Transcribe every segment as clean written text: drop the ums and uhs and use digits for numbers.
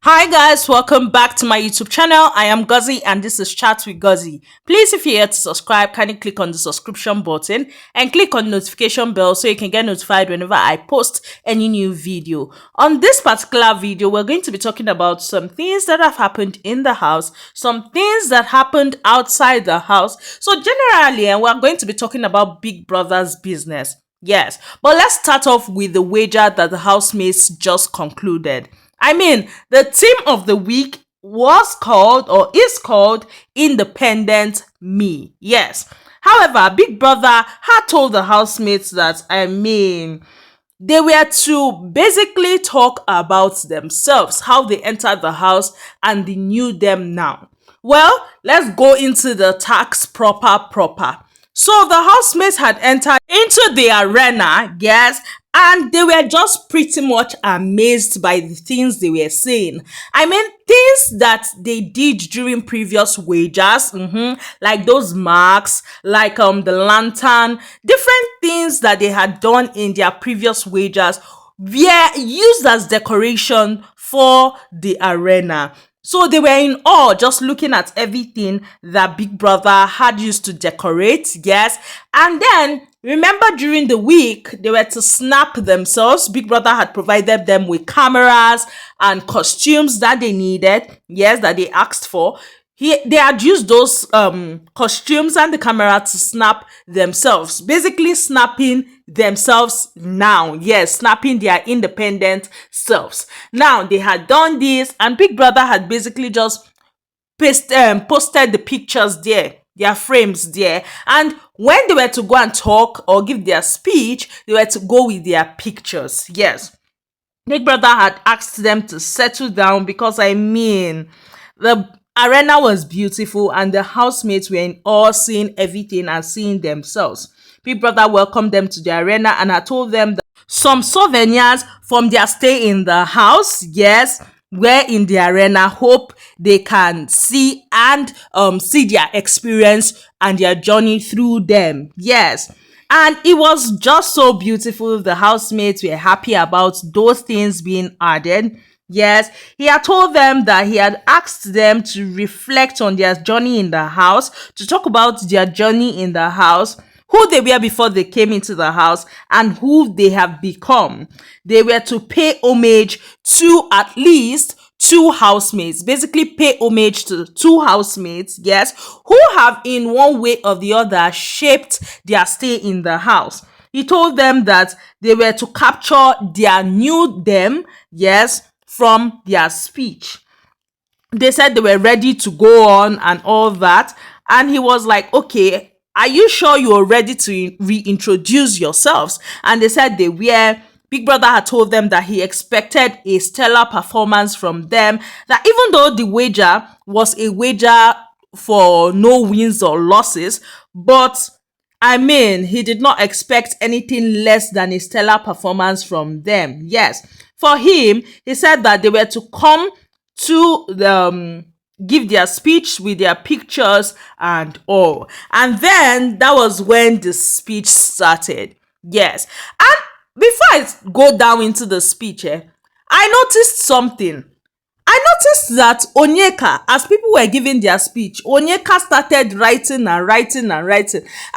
Hi guys, welcome back to my YouTube channel. I am Guzzy and this is Chat with Guzzy. Please, if you're here to subscribe, kindly click on the subscription button and click on the notification bell so you can get notified whenever I post any new video. On this particular video, we're going to be talking about some things that have happened in the house, some things that happened outside the house. So generally, we're going to be talking about Big Brother's business. Yes, but let's start off with the wager that the housemates just concluded. The theme of the week was called or is called Independent Me. Yes. However, Big Brother had told the housemates that, they were to basically talk about themselves, how they entered the house and they knew them now. Well, let's go into the tax proper. So the housemates had entered into the arena, yes, and they were just pretty much amazed by the things they were saying. Things that they did during previous wagers, like those marks, like the lantern, different things that they had done in their previous wagers were used as decoration for the arena. So they were in awe just looking at everything that Big Brother had used to decorate, yes. And then, remember during the week, they were to snap themselves. Big Brother had provided them with cameras and costumes that they needed, yes, that they asked for. They had used those costumes and the camera to snap themselves, basically snapping themselves now. Yes, snapping their independent selves. Now, they had done this and Big Brother had basically just posted the pictures there, their frames there. And when they were to go and talk or give their speech, they were to go with their pictures. Yes. Big Brother had asked them to settle down because the arena was beautiful and the housemates were in awe seeing everything and seeing themselves. Big Brother welcomed them to the arena and had told them that some souvenirs from their stay in the house, yes, were in the arena. Hope they can see and see their experience and their journey through them. Yes. And it was just so beautiful. The housemates were happy about those things being added. Yes, he had told them that he had asked them to reflect on their journey in the house, to talk about their journey in the house, who they were before they came into the house, and who they have become. They were to pay homage to at least two housemates, basically pay homage to two housemates, yes, who have in one way or the other shaped their stay in the house. He told them that they were to capture their new them, yes, from their speech. They said they were ready to go on and all that. And he was like, okay, are you sure you're ready to reintroduce yourselves? And they said they were. Big Brother had told them that he expected a stellar performance from them, that even though the wager was a wager for no wins or losses, but he did not expect anything less than a stellar performance from them. Yes. For him, he said that they were to come to give their speech with their pictures and all. And then that was when the speech started. Yes. And before I go down into the speech, I noticed something. I noticed that Onyeka, as people were giving their speech, Onyeka started writing. I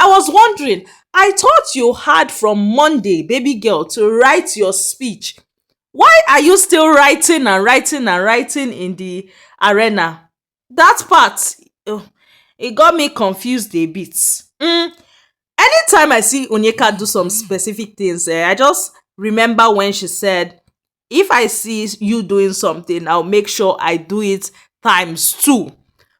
was wondering, I thought you had from Monday, baby girl, to write your speech. Why are you still writing in the arena? That part, it got me confused a bit. Anytime I see Onyeka do some specific things, I just remember when she said, if I see you doing something, I'll make sure I do it times two.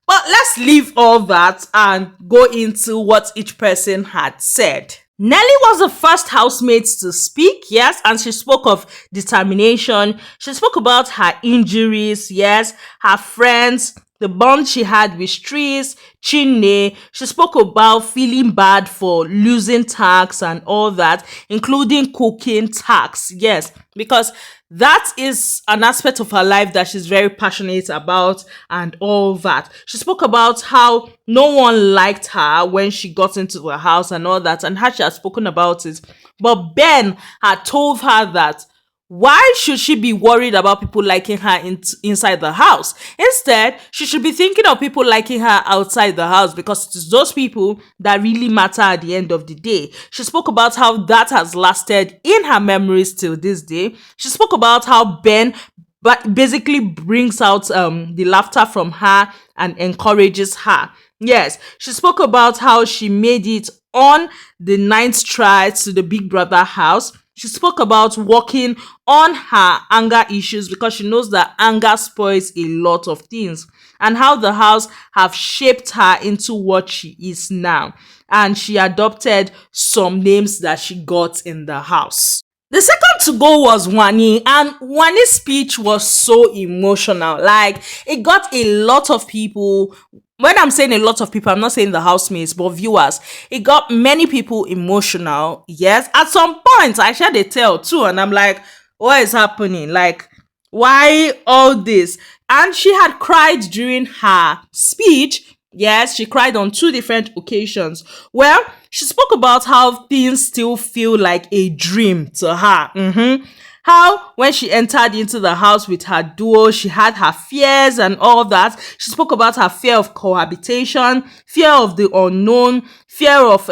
But let's leave all that and go into what each person had said. Nelly was the first housemate to speak, yes, and she spoke of determination. She spoke about her injuries, yes, her friends, the bond she had with Tris, Chinne. She spoke about feeling bad for losing tax and all that, including cooking tax, yes, because that is an aspect of her life that she's very passionate about and all that. She spoke about how no one liked her when she got into the house and all that, and how she had spoken about it. But Ben had told her that Why should she be worried about people liking her inside the house? Instead, she should be thinking of people liking her outside the house, because it is those people that really matter at the end of the day. She spoke about how that has lasted in her memories till this day. She spoke about how Ben but basically brings out the laughter from her and encourages her. Yes, she spoke about how she made it on the ninth try to the Big Brother house. She spoke about working on her anger issues, because she knows that anger spoils a lot of things, and how the house have shaped her into what she is now. And she adopted some names that she got in the house. The second to go was Wanni, and Wanni's speech was so emotional. Like, it got a lot of people. When I'm saying a lot of people, I'm not saying the housemates, but viewers. It got many people emotional. Yes, at some point, I shared a tale too, and I'm like, what is happening? Like, why all this? And she had cried during her speech. Yes, she cried on two different occasions. Well, she spoke about how things still feel like a dream to her. How when she entered into the house with her duo, she had her fears and all that. She spoke about her fear of cohabitation, fear of the unknown, fear of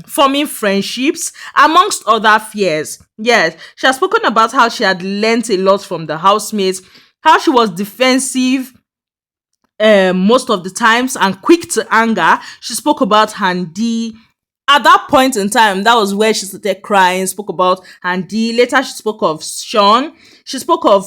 forming friendships, amongst other fears. Yes, she has spoken about how she had learnt a lot from the housemates, how she was defensive most of the times and quick to anger. She spoke about Handy. At that point in time, that was where she started crying. Spoke about Handy. Later, she spoke of Sean. She spoke of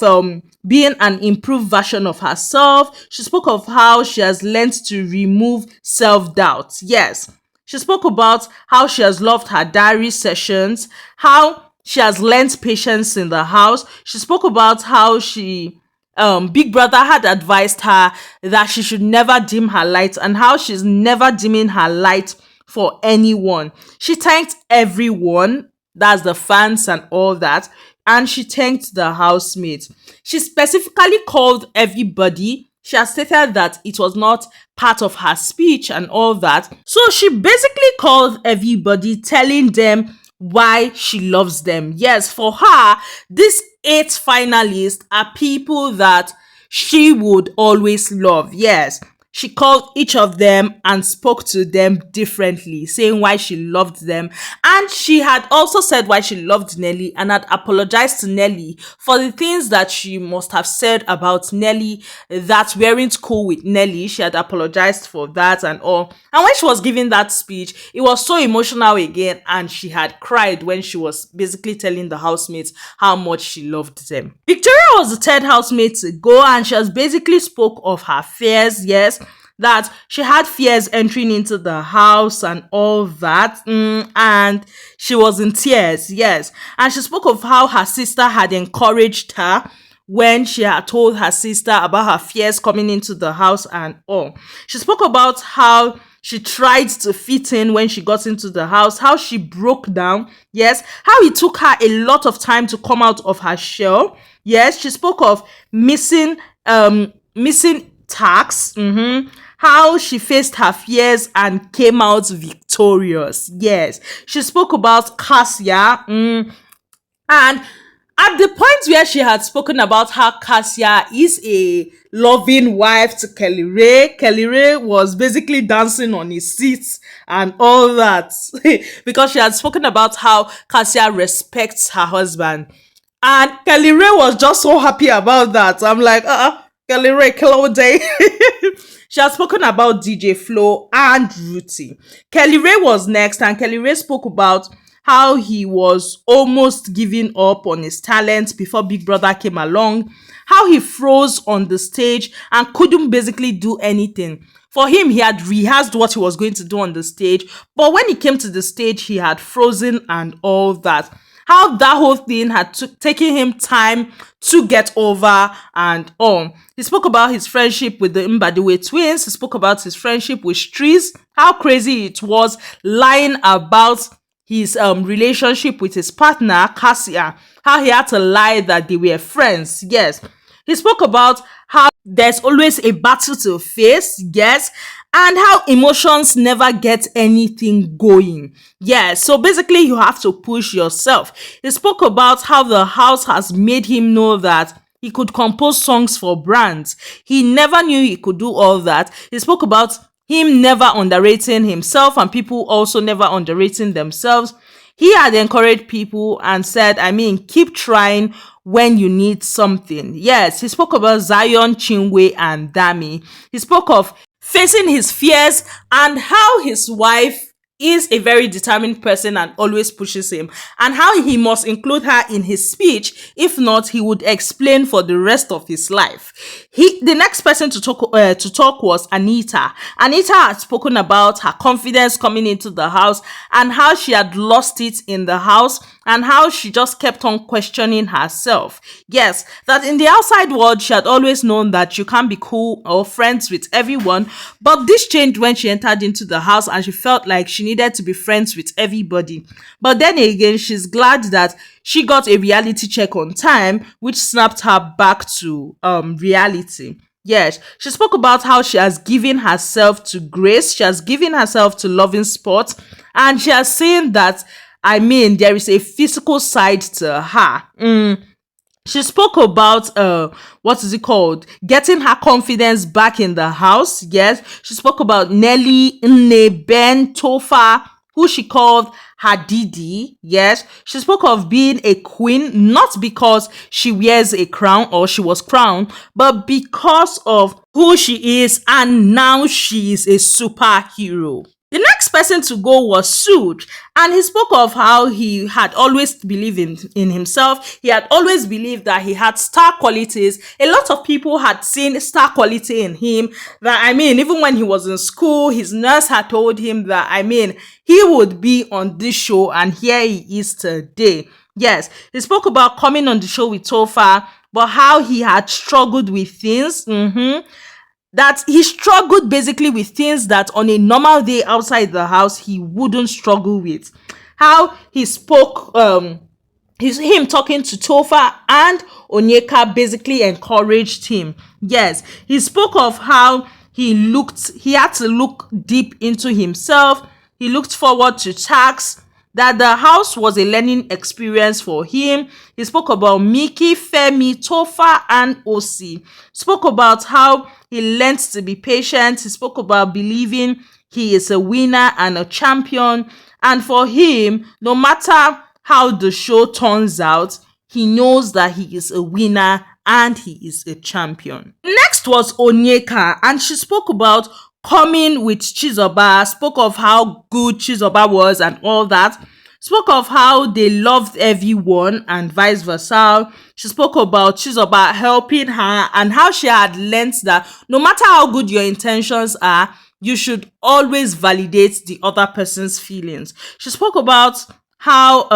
being an improved version of herself. She spoke of how she has learned to remove self-doubt. Yes. She spoke about how she has loved her diary sessions, how she has learnt patience in the house. She spoke about how Big Brother had advised her that she should never dim her light, and how she's never dimming her light for anyone. She thanked everyone, that's the fans and all that, and she thanked the housemates. She specifically called everybody. She has stated that it was not part of her speech and all that. So she basically called everybody, telling them why she loves them. Yes, for her, these 8 finalists are people that she would always love. Yes, she called each of them and spoke to them differently, saying why she loved them. And she had also said why she loved Nelly, and had apologized to Nelly for the things that she must have said about Nelly that weren't cool with Nelly. She had apologized for that and all. And when she was giving that speech, it was so emotional again, and she had cried when she was basically telling the housemates how much she loved them. Victoria was the third housemate to go, and she has basically spoke of her fears. Yes, that she had fears entering into the house and all that, and she was in tears. Yes, and she spoke of how her sister had encouraged her when she had told her sister about her fears coming into the house and all. She spoke about how she tried to fit in when she got into the house, how she broke down. Yes, how it took her a lot of time to come out of her shell. Yes, she spoke of missing tax. How she faced her fears and came out victorious. Yes, she spoke about Cassia. And at the point where she had spoken about how Cassia is a loving wife to Kelly Ray was basically dancing on his seat and all that because she had spoken about how Cassia respects her husband. And Kelly Ray was just so happy about that. I'm like, Kelly Ray, hello day. She has spoken about DJ Flo and Ruthie. Kelly Ray was next, and Kelly Ray spoke about how he was almost giving up on his talent before Big Brother came along, how he froze on the stage and couldn't basically do anything. For him, he had rehearsed what he was going to do on the stage, but when he came to the stage, he had frozen and all that. How that whole thing had taken him time to get over and all. He spoke about his friendship with the Mbadiwe twins. He spoke about his friendship with Streez, how crazy it was lying about his relationship with his partner, Cassia, how he had to lie that they were friends. Yes. He spoke about how there's always a battle to face, yes, and how emotions never get anything going. Yeah, so basically, you have to push yourself. He spoke about how the house has made him know that he could compose songs for brands. He never knew he could do all that. He spoke about him never underrating himself and people also never underrating themselves. He had encouraged people and said, I mean, keep trying when you need something. Yes, he spoke about Zion, Chinwe, and Dami. He spoke of facing his fears and how his wife is a very determined person and always pushes him, and how he must include her in his speech. If not, he would explain for the rest of his life. The next person to talk was Anita. Anita had spoken about her confidence coming into the house and how she had lost it in the house and how she just kept on questioning herself. Yes, that in the outside world, she had always known that you can't be cool or friends with everyone, but this changed when she entered into the house and she felt like she needed to be friends with everybody. But then again, she's glad that she got a reality check on time, which snapped her back to reality. Yes, she spoke about how she has given herself to grace, she has given herself to loving sports, and she has seen that, I mean, there is a physical side to her. She spoke about what is it called? Getting her confidence back in the house. Yes. She spoke about Nelly, Nne, Ben, Tofa, who she called her Didi. Yes. She spoke of being a queen, not because she wears a crown or she was crowned, but because of who she is, and now she is a superhero. The next person to go was Suj, and he spoke of how he had always believed in himself. He had always believed that he had star qualities. A lot of people had seen star quality in him. That, I mean, even when he was in school, his nurse had told him that, I mean, he would be on this show, and here he is today. Yes, he spoke about coming on the show with Tofa, but how he had struggled with things. That he struggled basically with things that on a normal day outside the house he wouldn't struggle with. How he spoke, him talking to Tofa and Onyeka basically encouraged him. Yes, he spoke of how he had to look deep into himself. He looked forward to tax, that the house was a learning experience for him. He spoke about Mickey, Femi, Tofa, and Osi. Spoke about how he learned to be patient. He spoke about believing he is a winner and a champion. And for him, no matter how the show turns out, he knows that he is a winner and he is a champion. Next was Onyeka, and she spoke about coming with Chizoba, spoke of how good Chizoba was and all that, spoke of how they loved everyone and vice versa. She spoke about Chizoba helping her and how she had learnt that no matter how good your intentions are, you should always validate the other person's feelings. She spoke about how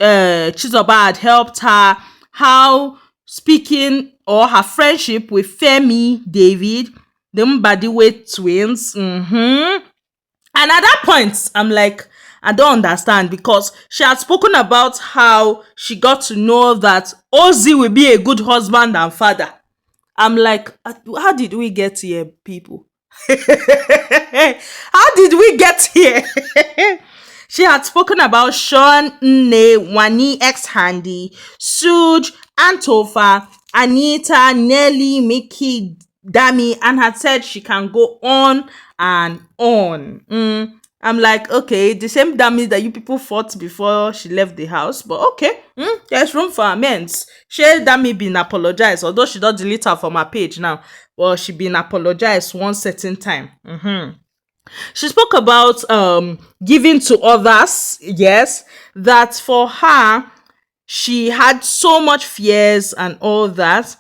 Chizoba had helped her, how speaking or her friendship with Femi, David, the Mbadiwe twins. And at that point, I'm like, I don't understand, because she had spoken about how she got to know that Ozzy will be a good husband and father. I'm like, how did we get here, people? How did we get here? She had spoken about Sean, Nne, Wanni, ex-Handy, Suj, and Tofa, Anita, Nelly, Mickey, Dami, and had said she can go on and on. I'm like, okay, the same Dami that you people fought before she left the house, but okay, there's room for amends. She Dami been apologized, although she don't delete her from her page now, but she been apologized one certain time. She spoke about giving to others. Yes, that for her, she had so much fears and all that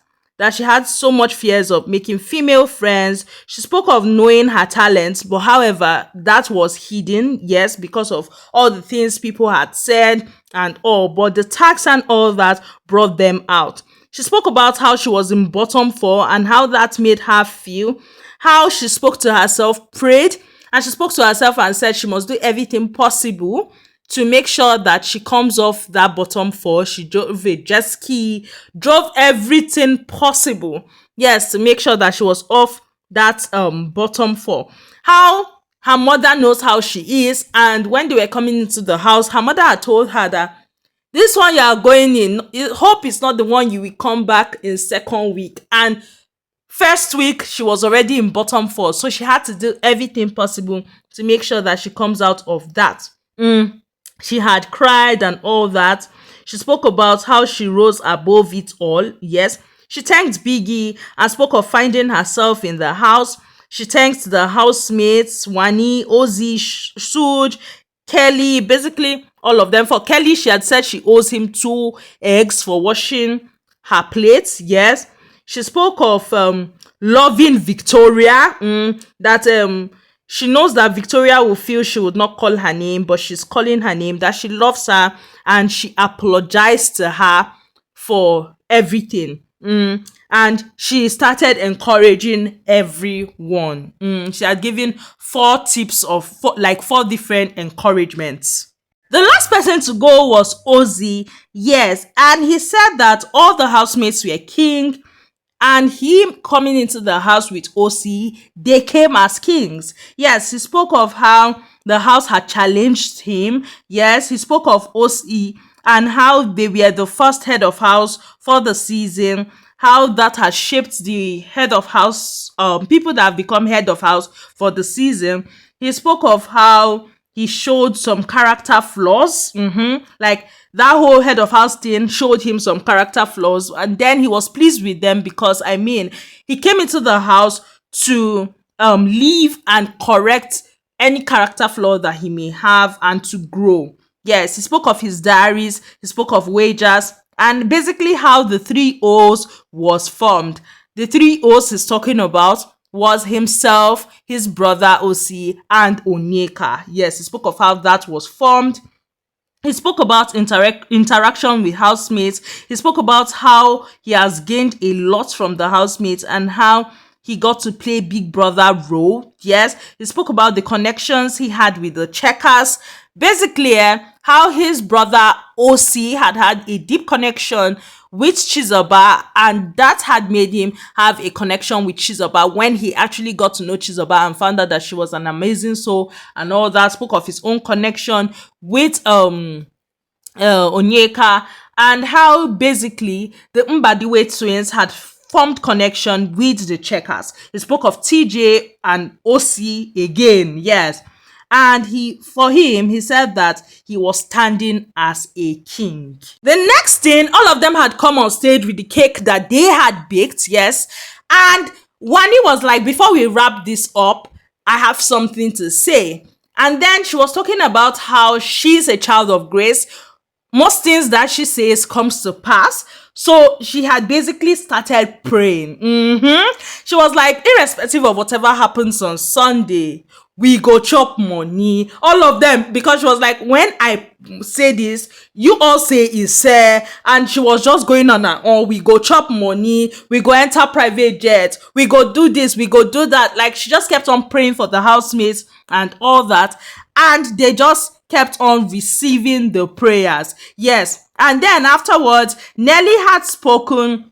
she had so much fears of making female friends. She spoke of knowing her talents, but however, that was hidden, yes, because of all the things people had said and all, but the tax and all that brought them out. She spoke about how she was in bottom 4 and how that made her feel, how she spoke to herself, prayed, and she spoke to herself and said she must do everything possible to make sure that she comes off that bottom four. She drove a jet ski, drove everything possible, yes, to make sure that she was off that bottom four. How her mother knows how she is, and when they were coming into the house, her mother had told her that this one you are going in, hope it's not the one you will come back in second week. And first week she was already in bottom four, so she had to do everything possible to make sure that she comes out of that. She had cried and all that. She spoke about how she rose above it all. Yes, she thanked Biggie and spoke of finding herself in the house. She thanked the housemates, Wanni, Ozzy, Suj, Kelly, basically all of them. For Kelly, she had said she owes him 2 eggs for washing her plates. Yes, she spoke of loving Victoria, that she knows that Victoria will feel she would not call her name, but she's calling her name, that she loves her, and she apologized to her for everything. And she started encouraging everyone. She had given 4 tips of 4 different encouragements. The last person to go was Ozzy. Yes, and he said that all the housemates were king, and him coming into the house with OC, they came as kings. Yes, he spoke of how the house had challenged him. Yes, he spoke of OC and how they were the first head of house for the season, how that has shaped the head of house, people that have become head of house for the season. He spoke of how he showed some character flaws. Like that whole head of house thing showed him some character flaws, and then he was pleased with them because he came into the house to leave and correct any character flaw that he may have and to grow. Yes, he spoke of his diaries, he spoke of wages, and basically how the 3 O's was formed. The 3 O's he's talking about was himself, his brother OC, and Onyeka. Yes, he spoke of how that was formed. He spoke about interaction with housemates. He spoke about how he has gained a lot from the housemates and how he got to play big brother role. Yes, he spoke about the connections he had with the checkers. Basically, how his brother OC had a deep connection with Chizoba, and that had made him have a connection with Chizoba when he actually got to know Chizoba and found out that she was an amazing soul and all that. Spoke of his own connection with Onyeka, and how basically the Mbadiwe twins had formed connection with the checkers. He spoke of TJ and OC again. Yes. And he said that he was standing as a king. The next thing, all of them had come on stage with the cake that they had baked. Yes. And Wanni was like, before we wrap this up, I have something to say. And then she was talking about how she's a child of grace. Most things that she says comes to pass. So she had basically started praying. She was like, irrespective of whatever happens on Sunday, we go chop money. All of them, because she was like, when I say this, you all say it's and she was just going on and on. We go chop money, we go enter private jet, we go do this, we go do that. Like, she just kept on praying for the housemates and all that, and they just kept on receiving the prayers. Yes. And then afterwards, Nelly had spoken,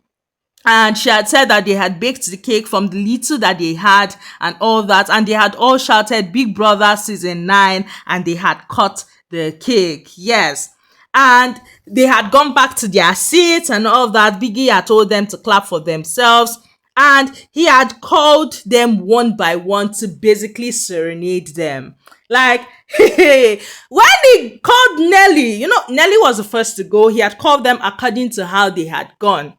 and she had said that they had baked the cake from the little that they had and all that, and they had all shouted Big Brother season 9, and they had cut the cake. Yes. And they had gone back to their seats and all that. Biggie had told them to clap for themselves, and he had called them one by one to basically serenade them. Like, when he called Nelly, Nelly was the first to go. He had called them according to how they had gone.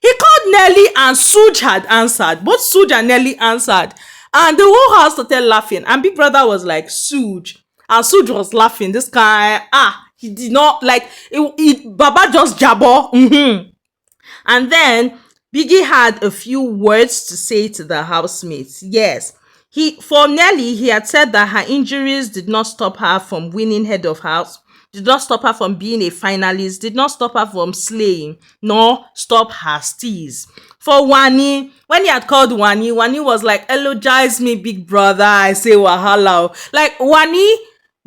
He called Nelly, and Suj had answered. Both Suj and Nelly answered. And the whole house started laughing. And Big Brother was like, Suj. And Suj was laughing. This guy, he did not, like, Baba just jabber. And then Biggie had a few words to say to the housemates. Yes. For Nelly, he had said that her injuries did not stop her from winning head of house, did not stop her from being a finalist, did not stop her from slaying, nor stop her steez. For Wanni, when he had called Wanni was like, elogize me, big brother. I say wahala. Like, Wanni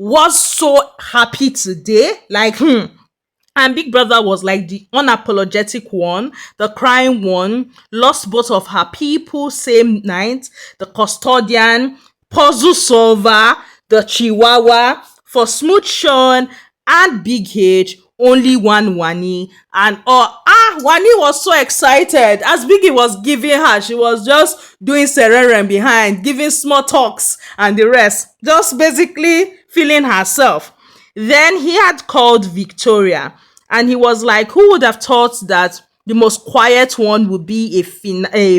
was so happy today. Like, and Big Brother was like the unapologetic one, the crying one, lost both of her people same night, the custodian, puzzle solver, the chihuahua, for Smooth Sean and Big H, only one Wanni. And Wanni was so excited. As Biggie was giving her, she was just doing serene behind, giving small talks and the rest, just basically feeling herself. Then he had called Victoria, and he was like, who would have thought that the most quiet one would be a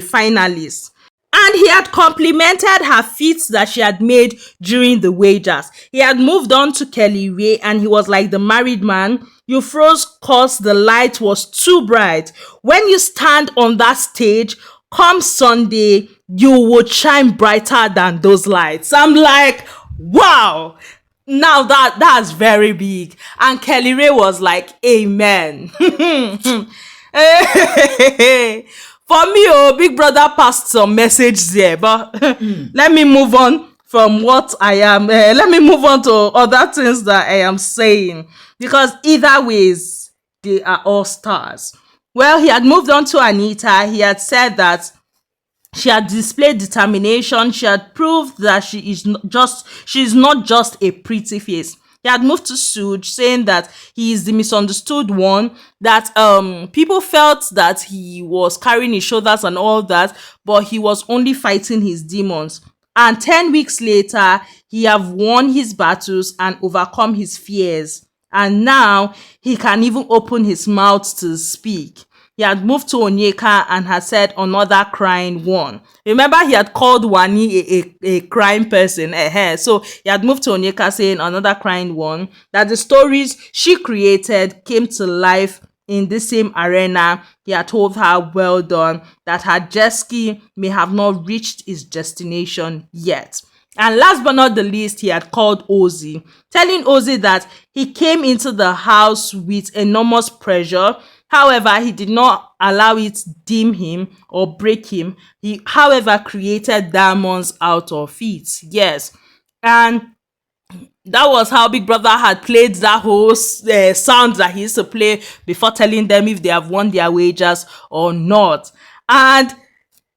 finalist? And he had complimented her feats that she had made during the wagers. He had moved on to Kelly Ray, and he was like, the married man, you froze cause the light was too bright. When you stand on that stage, come Sunday, you would shine brighter than those lights. I'm like, wow. Now that's very big. And Kelly Ray was like, amen. For me, Big Brother passed some message there, but let me move on from what I am. Let me move on to other things that I am saying, because either ways, they are all stars. Well, he had moved on to Anita. He had said that she had displayed determination. She had proved that she's not just a pretty face. He had moved to Suge, saying that he is the misunderstood one, that people felt that he was carrying his shoulders and all that, but he was only fighting his demons. And 10 weeks later, he have won his battles and overcome his fears. And now he can even open his mouth to speak. He had moved to Onyeka and had said another crying one. Remember, he had called Wanni a crying person. So he had moved to Onyeka saying another crying one, that the stories she created came to life in the same arena. He had told her well done, that her jet ski may have not reached its destination yet. And last but not the least, he had called Ozzy, telling Ozzy that he came into the house with enormous pressure. However, he did not allow it dim him or break him. He, however, created diamonds out of it. Yes. And that was how Big Brother had played that whole sound that he used to play before telling them if they have won their wagers or not. And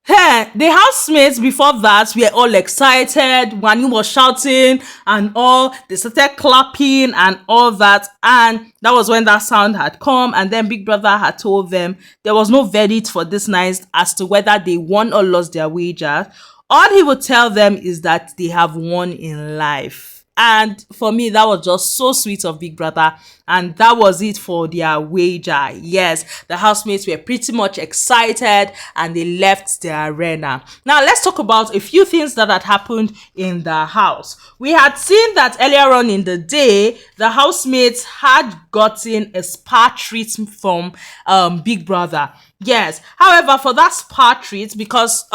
hey, the housemates before that were all excited. Wanni was shouting and all. They started clapping and all that. And that was when that sound had come. And then Big Brother had told them there was no verdict for this night as to whether they won or lost their wager. All he would tell them is that they have won in life. And for me, that was just so sweet of Big Brother. And that was it for their wager. Yes, the housemates were pretty much excited and they left the arena. Now, let's talk about a few things that had happened in the house. We had seen that earlier on in the day, the housemates had gotten a spa treat from Big Brother. Yes. However, for that spa treat, because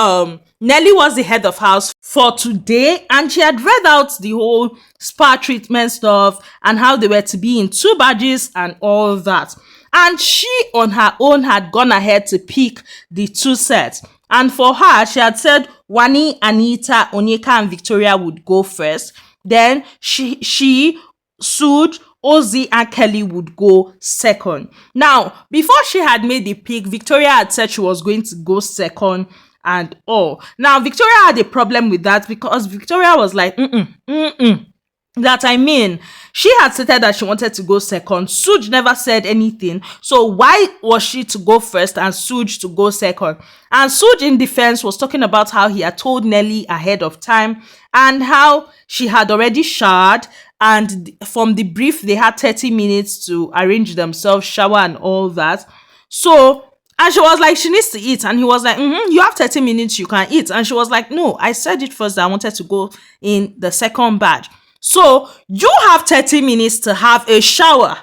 Nelly was the head of house for today, and she had read out the whole spa treatment stuff and how they were to be in 2 badges and all that. And she on her own had gone ahead to pick the 2 sets. And for her, she had said Wanni, Anita, Onyeka, and Victoria would go first. Then she Suge, Ozzy, and Kelly would go second. Now, before she had made the pick, Victoria had said she was going to go second and all. Now, Victoria had a problem with that because Victoria was like, that I mean, she had stated that she wanted to go second. Suge never said anything. So why was she to go first and Suge to go second? And Suge in defense was talking about how he had told Nelly ahead of time and how she had already showered. And from the brief, they had 30 minutes to arrange themselves, shower and all that. So, and she was like, she needs to eat. And he was like, you have 30 minutes, you can eat. And she was like, no, I said it first that I wanted to go in the second batch. So, you have 30 minutes to have a shower.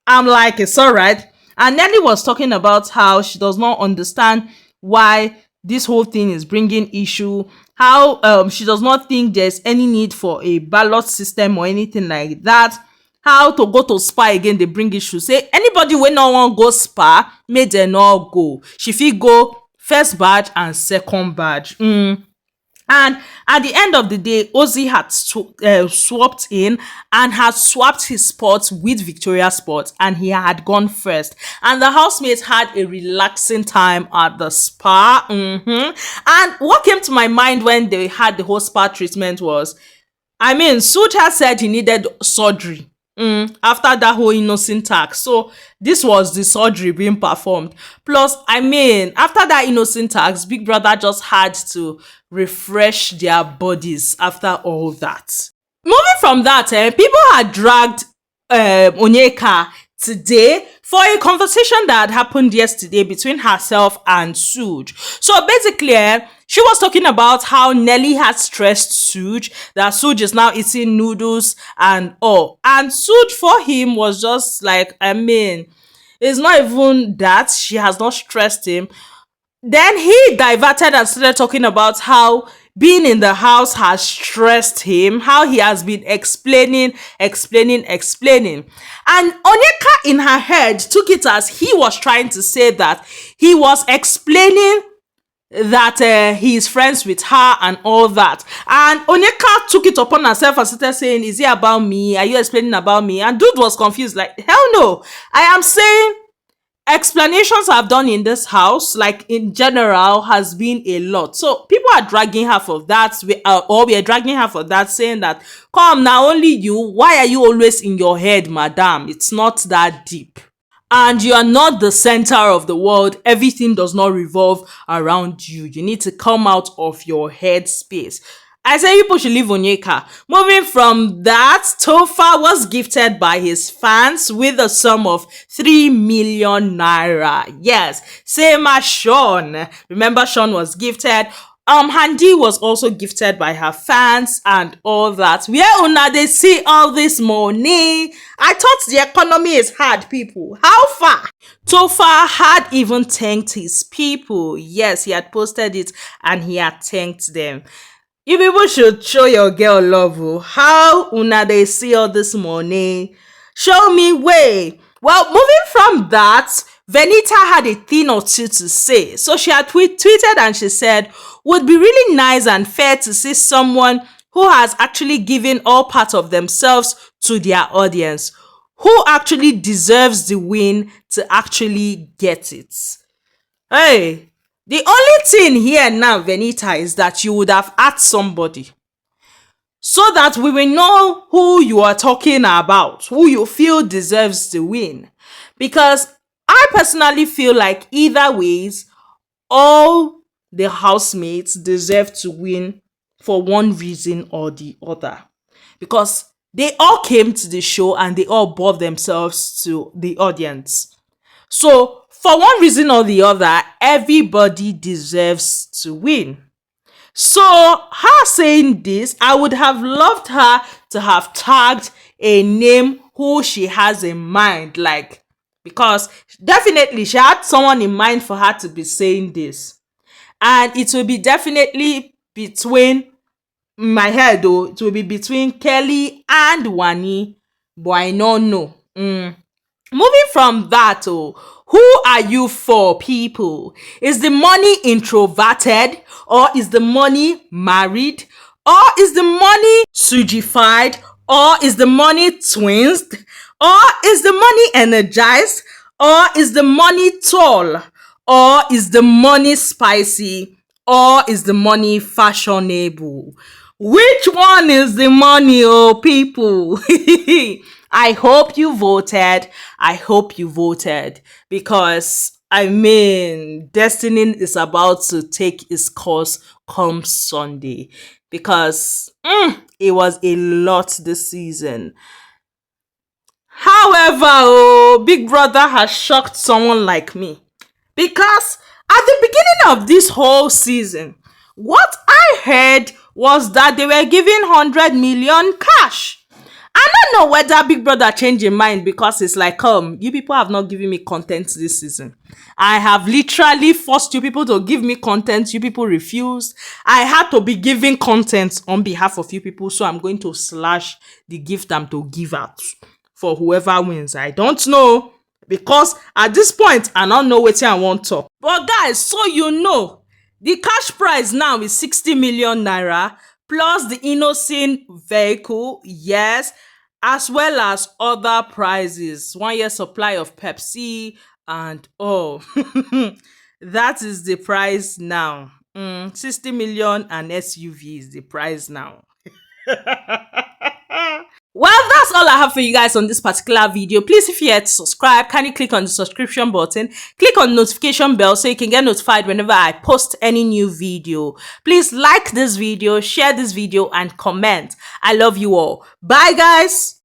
I'm like, it's all right. And Nelly was talking about how she does not understand why this whole thing is bringing issue, how she does not think there's any need for a ballot system or anything like that. How to go to spa again, they bring issue. Say anybody when no one go spa, may they not go. She fit go first badge and second badge. And at the end of the day, Ozzy had swapped in and had swapped his spots with Victoria's spots, and he had gone first. And the housemates had a relaxing time at the spa. And what came to my mind when they had the whole spa treatment was, I mean, Suit had said he needed surgery after that whole innocent tax. So this was the surgery being performed. Plus, I mean, after that innocent tax, Big Brother just had to refresh their bodies after all that. Moving from that, people had dragged Onyeka today for a conversation that happened yesterday between herself and Suj. So basically, she was talking about how Nelly had stressed Suj, that Suj is now eating noodles and all. And Suj for him was just like, I mean, it's not even that. She has not stressed him. Then he diverted and started talking about how being in the house has stressed him, how he has been explaining. And Onyeka in her head took it as he was trying to say that he was explaining that he is friends with her and all that. And Onyeka took it upon herself and started saying, is it about me? Are you explaining about me? And dude was confused, like, hell no. I am saying explanations I've done in this house, like in general, has been a lot. So people are dragging her for that, or we are dragging her for that, saying that, come now, only you. Why are you always in your head, madam? It's not that deep. And you are not the center of the world. Everything does not revolve around you. You need to come out of your head space. I say people should leave Onyeka. Moving from that, Tofa was gifted by his fans with a sum of 3 million naira. Yes, same as Sean. Remember, Sean was gifted. Handi was also gifted by her fans and all that. Where una they see all this money? I thought the economy is hard, people. How far? Tofa had even thanked his people. Yes, he had posted it and he had thanked them. You people should show your girl love. How una they see all this money? Show me way. Well, moving from that, Venita had a thing or two to say. So she had tweeted and she said, would be really nice and fair to see someone who has actually given all parts of themselves to their audience, who actually deserves the win to actually get it. Hey, the only thing here now, Venita, is that you would have asked somebody so that we will know who you are talking about, who you feel deserves the win. Because I personally feel like either ways, all the housemates deserve to win for one reason or the other. Because they all came to the show and they all brought themselves to the audience. So, for one reason or the other, everybody deserves to win. So, her saying this, I would have loved her to have tagged a name who she has in mind, like, because definitely she had someone in mind for her to be saying this. And it will be definitely between, my head though, it will be between Kelly and Wanni, but I don't know. Moving from that, who are you for, people? Is the money introverted, or is the money married, or is the money sujified, or is the money twinsed, or is the money energized, or is the money tall, or is the money spicy, or is the money fashionable? Which one is the money, oh people? I hope you voted. I hope you voted, because I mean, destiny is about to take its course come Sunday, because it was a lot this season. However, Big Brother has shocked someone like me, because at the beginning of this whole season, what I heard was that they were giving 100 million cash. I don't know whether Big Brother changed his mind, because it's like, you people have not given me content this season. I have literally forced you people to give me content. You people refused. I had to be giving content on behalf of you people, so I'm going to slash the gift I'm to give out for whoever wins. I don't know, because at this point, I don't know what I want to talk. But guys, so you know, The cash price now is 60 million naira plus the innocent vehicle, yes, as well as other prizes. 1 year supply of Pepsi and oh, that is the price now. 60 million and SUV is the price now. Well, that's all I have for you guys on this particular video. Please, if you're yet to subscribe, kindly click on the subscription button, click on the notification bell so you can get notified whenever I post any new video. Please like this video, share this video, and comment. I love you all. Bye, guys.